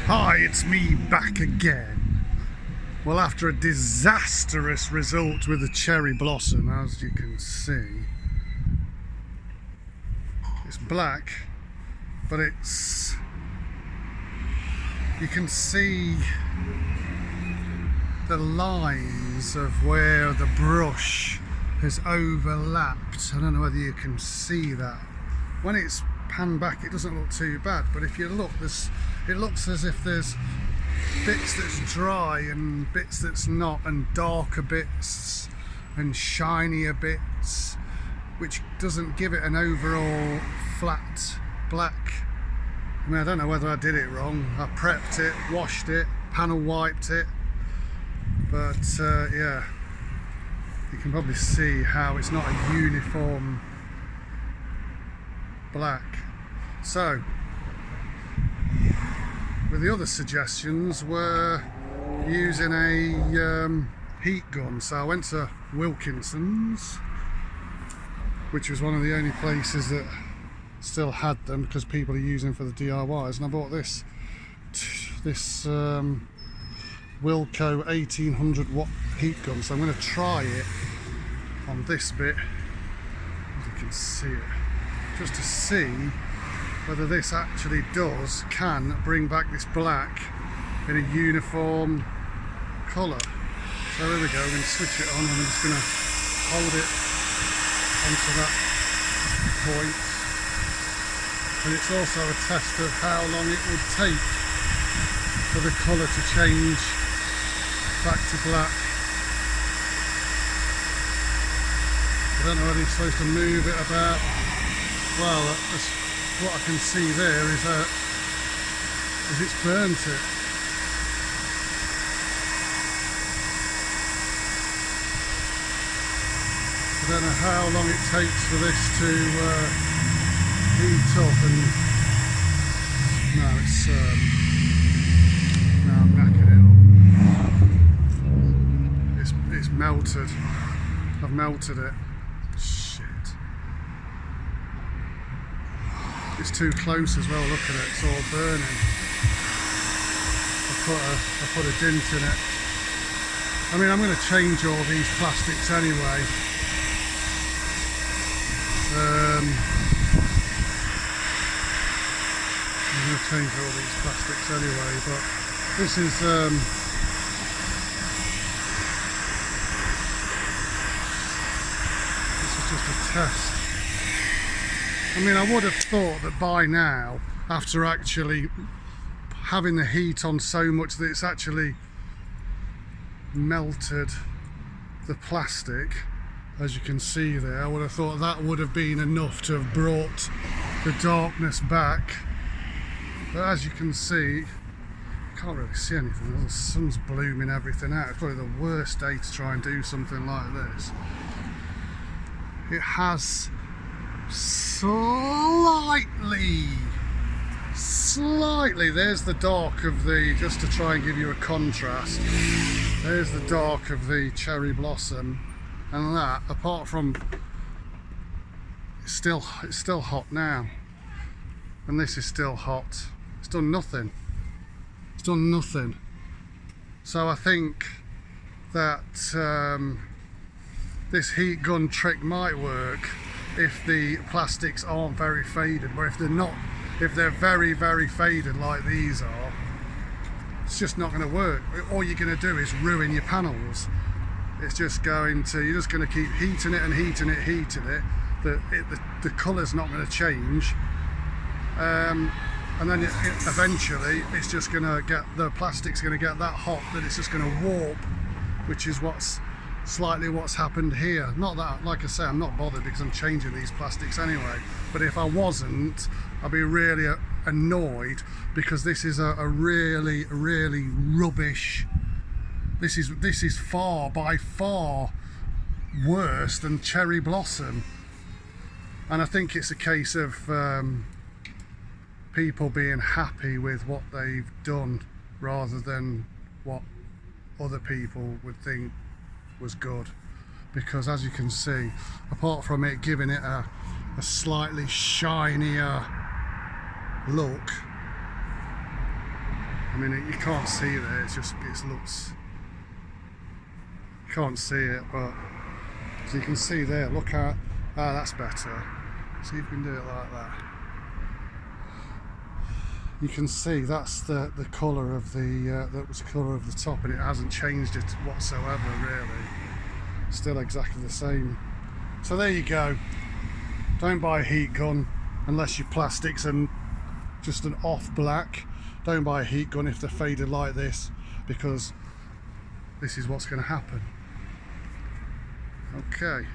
Hi, it's me back again. Well, after a disastrous result with the cherry blossom, as you can see, it's black, but you can see the lines of where the brush has overlapped. I don't know whether you can see that. When it's panned back, it doesn't look too bad, but if you look, it looks as if there's bits that's dry and bits that's not, and darker bits and shinier bits, which doesn't give it an overall flat black. I mean, I don't know whether I did it wrong. I prepped it, washed it, panel wiped it, but yeah, you can probably see how it's not a uniform black. So with the other suggestions were using a heat gun, so I went to Wilkinson's, which was one of the only places that still had them because people are using them for the DIYs, and I bought this Wilco 1800 watt heat gun. So I'm going to try it on this bit, as you can see it, just to see whether this actually can bring back this black in a uniform colour. So here we go, we're going to switch it on, and I'm just going to hold it onto that point. And it's also a test of how long it would take for the colour to change back to black. I don't know whether you're supposed to move it about. Well, what I can see there is it's burnt it. I don't know how long it takes for this to heat up, and no, I'm knackered it up. It's melted. I've melted it. Shit. It's too close as well, look at it, it's all burning. I put a dent in it. I mean, I'm going to change all these plastics anyway. I'm going to change all these plastics anyway, but this is just a test. I mean, I would have thought that by now, after actually having the heat on so much that it's actually melted the plastic, as you can see there, I would have thought that would have been enough to have brought the darkness back. But as you can see, you can't really see anything. The sun's blooming everything out. It's probably the worst day to try and do something like this. It has slightly, there's the dark of the, just to try and give you a contrast, there's the dark of the cherry blossom, and that, apart from, it's still hot now, and this is still hot. It's done nothing. So I think that this heat gun trick might work if the plastics aren't very faded, but if they're not, if they're very, very faded like these are, it's just not going to work. All you're going to do is ruin your panels. It's just going to, you're just going to keep heating it and heating it. The colour's not going to change, and then eventually it's just going to get, the plastic's going to get that hot that it's just going to warp, which is what's happened here. Not that, like I say, I'm not bothered because I'm changing these plastics anyway, but if I wasn't, I'd be really annoyed, because this is a really rubbish, this is by far worse than cherry blossom. And I think it's a case of people being happy with what they've done rather than what other people would think was good, because as you can see, apart from it giving it a slightly shinier look, I mean, you can't see there, it looks, you can't see it, but so you can see there, look at, that's better. See if we can do it like that. You can see that's the colour of that was the colour of the top, and it hasn't changed it whatsoever really. Still exactly the same. So there you go. Don't buy a heat gun unless your plastics and just an off black. Don't buy a heat gun if they're faded like this, because this is what's going to happen. Okay.